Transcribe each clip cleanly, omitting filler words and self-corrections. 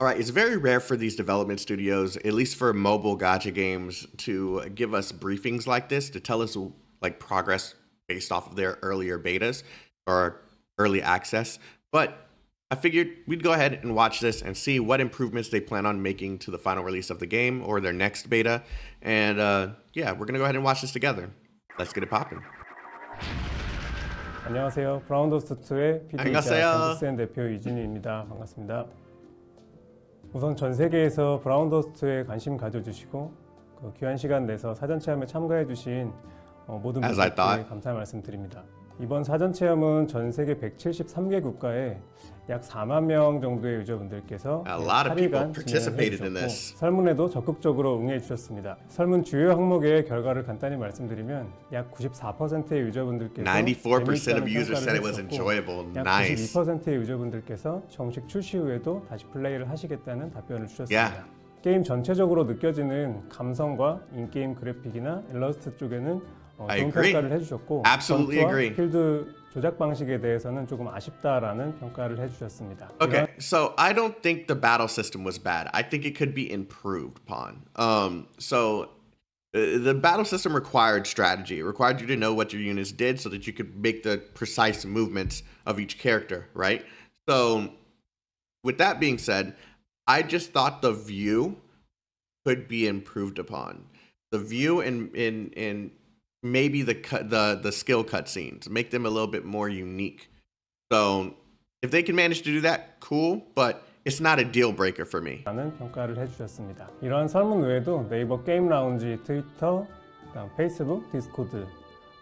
All right, it's very rare for these development studios, at least for mobile gacha games, to give us briefings like this to tell us like progress based off of their earlier betas or early access. But I figured we'd go ahead and watch this and see what improvements they plan on making to the final release of the game or their next beta. And yeah, we're gonna go ahead and watch this together. Let's get it popping. 안녕하세요. 브라운더스트2의 PD이자 안녕하세요. 밴드센 대표 유진이입니다. 반갑습니다. 우선 전 세계에서 브라운더스트에 관심 가져주시고 그 귀한 시간 내서 사전 체험에 참가해주신 모든 분들께 감사 말씀드립니다. 이번 사전 체험은 전 세계 173개 국가에 약 4만 명 정도의 유저분들께서 8일간 진행해 주셨고 설문에도 적극적으로 응해 주셨습니다. 설문 주요 항목의 결과를 간단히 말씀드리면 약 94%의 유저분들께서 94% of users said it was enjoyable. 약 92%의 유저분들께서 정식 출시 후에도 다시 플레이를 하시겠다는 답변을 주셨습니다. 게임 전체적으로 느껴지는 감성과 인게임 그래픽이나 일러스트 쪽에는 좋은 평가를 해주셨고 전투와 필드 조작 방식에 대해서는 조금 아쉽다라는 평가를 해주셨습니다. Okay, so I don't think the battle system was bad. I think it could be improved upon. The battle system required strategy. It required you to know what your units did so that you could make the precise movements of each character, right? So with that being said, I just thought the view could be improved upon. The view in maybe the skill cutscenes, make them a little bit more unique. So if they can manage to do that, cool, but it's not a deal breaker for me. 라는 평가를 해주셨습니다. 이러한 설문 외에도 네이버 게임 라운지, 트위터, 그다음 페이스북, 디스코드,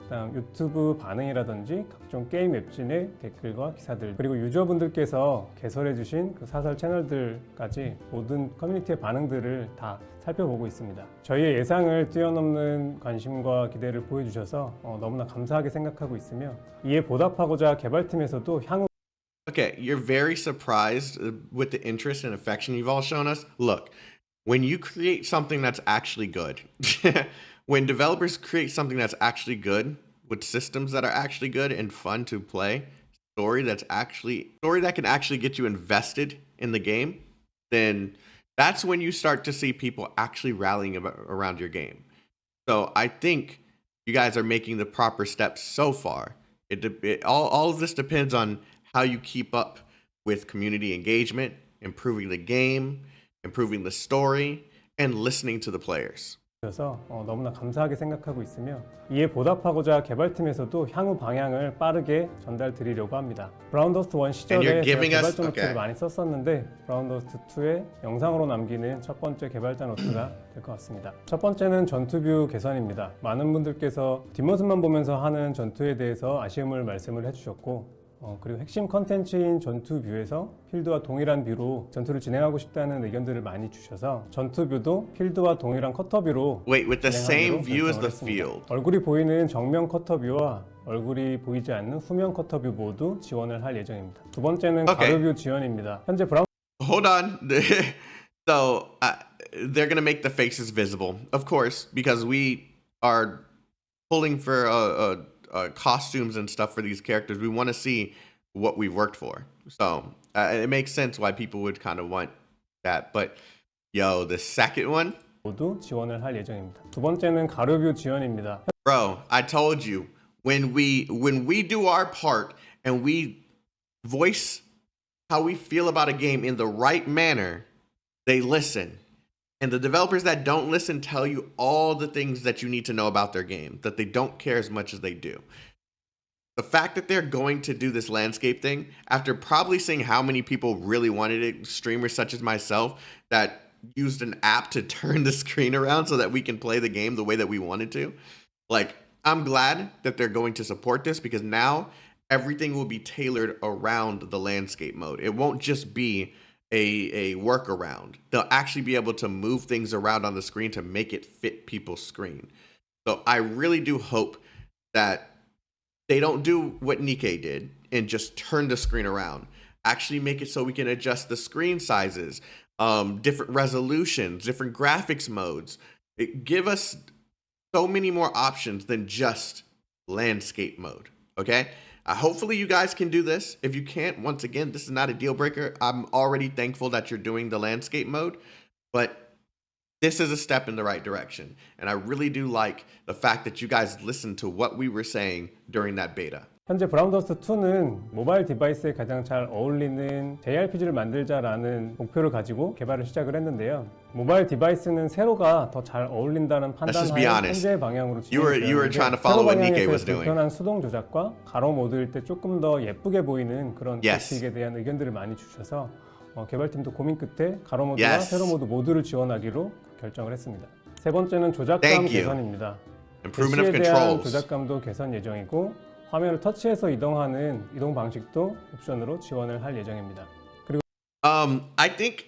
그다음 유튜브 반응이라든지 각종 게임 웹진의 댓글과 기사들, 그리고 유저분들께서 개설해주신 그 사설 채널들까지 모든 커뮤니티의 반응들을 다 살펴보고 있습니다. 저희의 예상을 뛰어넘는 관심과 기대를 보여주셔서 너무나 감사하게 생각하고 있으며 이에 보답하고자 개발팀에서도 향후 Okay, you're very surprised with the interest and affection you've all shown us. Look, when you create something that's actually good, when developers create something that's actually good, with systems that are actually good and fun to play, story that can actually get you invested in the game, then that's when you start to see people actually rallying around your game. So I think you guys are making the proper steps so far. All of this depends on how you keep up with community engagement, improving the game, improving the story, and listening to the players. 그래서 너무나 감사하게 생각하고 있으며 이에 보답하고자 개발팀에서도 향후 방향을 빠르게 전달드리려고 합니다. 브라운더스트 1 시절에 제가 개발자 노트를 많이 썼었는데 브라운더스트 2의 영상으로 남기는 첫 번째 개발자 노트가 될 것 같습니다. 첫 번째는 전투 뷰 개선입니다. 많은 분들께서 뒷모습만 보면서 하는 전투에 대해서 아쉬움을 말씀을 해주셨고 그리고 핵심 컨텐츠인 전투 뷰에서 필드와 동일한 뷰로 전투를 진행하고 싶다는 의견들을 많이 주셔서 전투 뷰도 필드와 동일한 커터 뷰로 with the same view as the field. 얼굴이 보이는 정면 커터 뷰와 얼굴이 보이지 않는 후면 커터 뷰 모두 지원을 할 예정입니다. 두 번째는 가로 뷰 지원입니다. 현재 브라운 Hold on. So they're going to make the faces visible, of course, because we are pulling for costumes and stuff for these characters. We want to see what we've worked for. So it makes sense why people would kind of want that. But yo, the second one 모두 지원을 할 예정입니다. 두 번째는 가로뷰 지원입니다. Bro, I told you when we do our part and we voice how we feel about a game in the right manner, they listen. And the developers that don't listen tell you all the things that you need to know about their game, that they don't care as much as they do. The fact that they're going to do this landscape thing, after probably seeing how many people really wanted it, streamers such as myself, that used an app to turn the screen around so that we can play the game the way that we wanted to. Like, I'm glad that they're going to support this because now everything will be tailored around the landscape mode. It won't just be a workaround. They'll actually be able to move things around on the screen to make it fit people's screen. So I really do hope that they don't do what Nikkei did and just turn the screen around. Actually make it so we can adjust the screen sizes, different resolutions, different graphics modes. Give us so many more options than just landscape mode, okay? Hopefully you guys can do this. If you can't, once again, this is not a deal breaker. I'm already thankful that you're doing the landscape mode, but this is a step in the right direction. And I really do like the fact that you guys listened to what we were saying during that beta. 현재 브라운더스트 2는 모바일 디바이스에 가장 잘 어울리는 JRPG를 만들자라는 목표를 가지고 개발을 시작을 했는데요. 모바일 디바이스는 세로가 더 잘 어울린다는 판단하에 현재 방향으로 진행되었는데 세로 방향에서의 불편한 수동 조작과 가로 모드일 때 조금 더 예쁘게 보이는 그런 그래픽에 대한 의견들을 많이 주셔서 개발팀도 고민 끝에 가로 모드와 세로 모드 모두를 지원하기로 결정을 했습니다. 세 번째는 조작감 개선입니다. 대시에 대한 조작감도 개선 예정이고 화면을 터치해서 이동하는 이동 방식도 옵션으로 지원을 할 예정입니다. 그리고 I think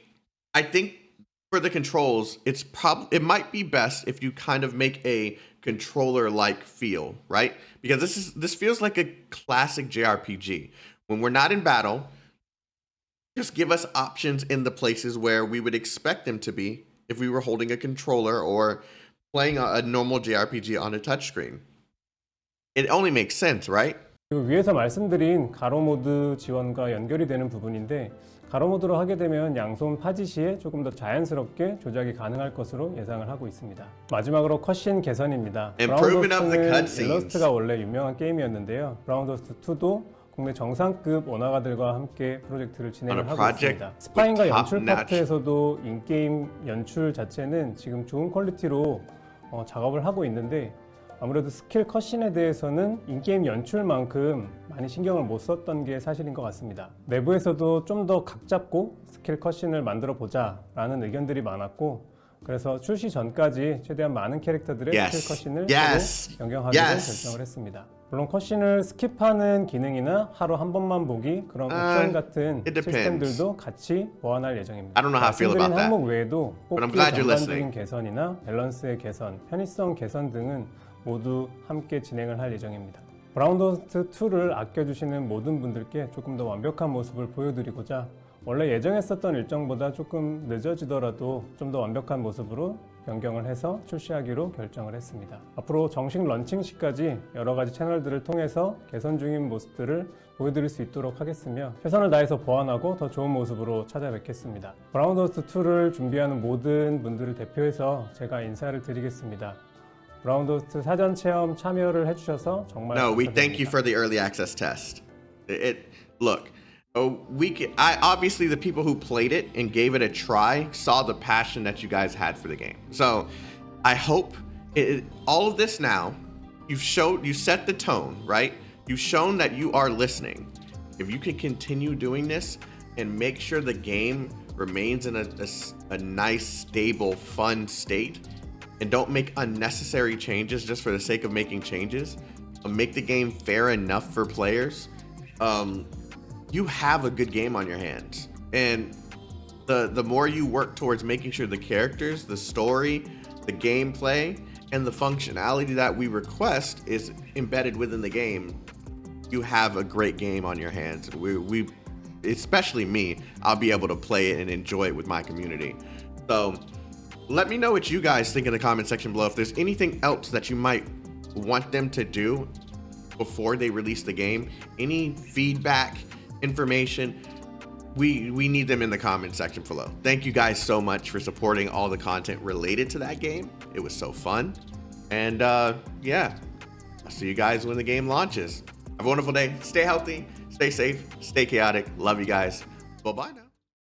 for the controls, it might be best if you kind of make a controller-like feel, right? Because this feels like a classic JRPG. When we're not in battle, just give us options in the places where we would expect them to be if we were holding a controller or playing a normal JRPG on a touchscreen. It only makes sense, right? 그리고 위에서 말씀드린 가로 모드 지원과 연결이 되는 부분인데 가로 모드로 하게 되면 양손 파지 시에 조금 더 자연스럽게 조작이 가능할 것으로 예상을 하고 있습니다. 마지막으로 컷신 개선입니다. 브라운더스트는 일러스트가 원래 유명한 게임이었는데요. 브라운더스트 2도 국내 정상급 원화가들과 함께 프로젝트를 진행을 하고 있습니다. 스파인과 연출 파트에서도 인게임 연출 자체는 지금 좋은 퀄리티로 작업을 하고 있는데 아무래도 스킬 컷신에 대해서는 인게임 연출만큼 많이 신경을 못 썼던 게 사실인 것 같습니다. 내부에서도 좀 더 각 잡고 스킬 컷신을 만들어 보자 라는 의견들이 많았고 그래서 출시 전까지 최대한 많은 캐릭터들의 스킬 컷신을 변경하기로 결정을 했습니다. 물론 컷신을 스킵하는 기능이나 하루 한 번만 보기 그런 옵션 같은 시스템들도 같이 보완할 예정입니다. 말씀드린 항목 외에도 뽑기 전반적인 개선이나 밸런스의 개선, 편의성 개선 등은 모두 함께 진행을 할 예정입니다. 브라운더스트 2를 아껴주시는 모든 분들께 조금 더 완벽한 모습을 보여드리고자 원래 예정했었던 일정보다 조금 늦어지더라도 좀 더 완벽한 모습으로 변경을 해서 출시하기로 결정을 했습니다. 앞으로 정식 런칭 시까지 여러 가지 채널들을 통해서 개선 중인 모습들을 보여드릴 수 있도록 하겠으며 최선을 다해서 보완하고 더 좋은 모습으로 찾아뵙겠습니다. 브라운더스트 2를 준비하는 모든 분들을 대표해서 제가 인사를 드리겠습니다. 브라운더스트 사전 체험 참여를 해주셔서 정말 No, we thank you for the early access test. Look, obviously the people who played it and gave it a try saw the passion that you guys had for the game. So I hope all of this now, you set the tone, right? You've shown that you are listening. If you can continue doing this and make sure the game remains in a nice, stable, fun state, and don't make unnecessary changes just for the sake of making changes, make the game fair enough for players, you have a good game on your hands. And the more you work towards making sure the characters, the story, the gameplay, and the functionality that we request is embedded within the game, you have a great game on your hands. We especially me, I'll be able to play it and enjoy it with my community. So let me know what you guys think in the comment section below. If there's anything else that you might want them to do before they release the game, any feedback, information, we need them in the comment section below. Thank you guys so much for supporting all the content related to that game. It was so fun. And yeah, I'll see you guys when the game launches. Have a wonderful day. Stay healthy, stay safe, stay chaotic. Love you guys. Bye-bye now.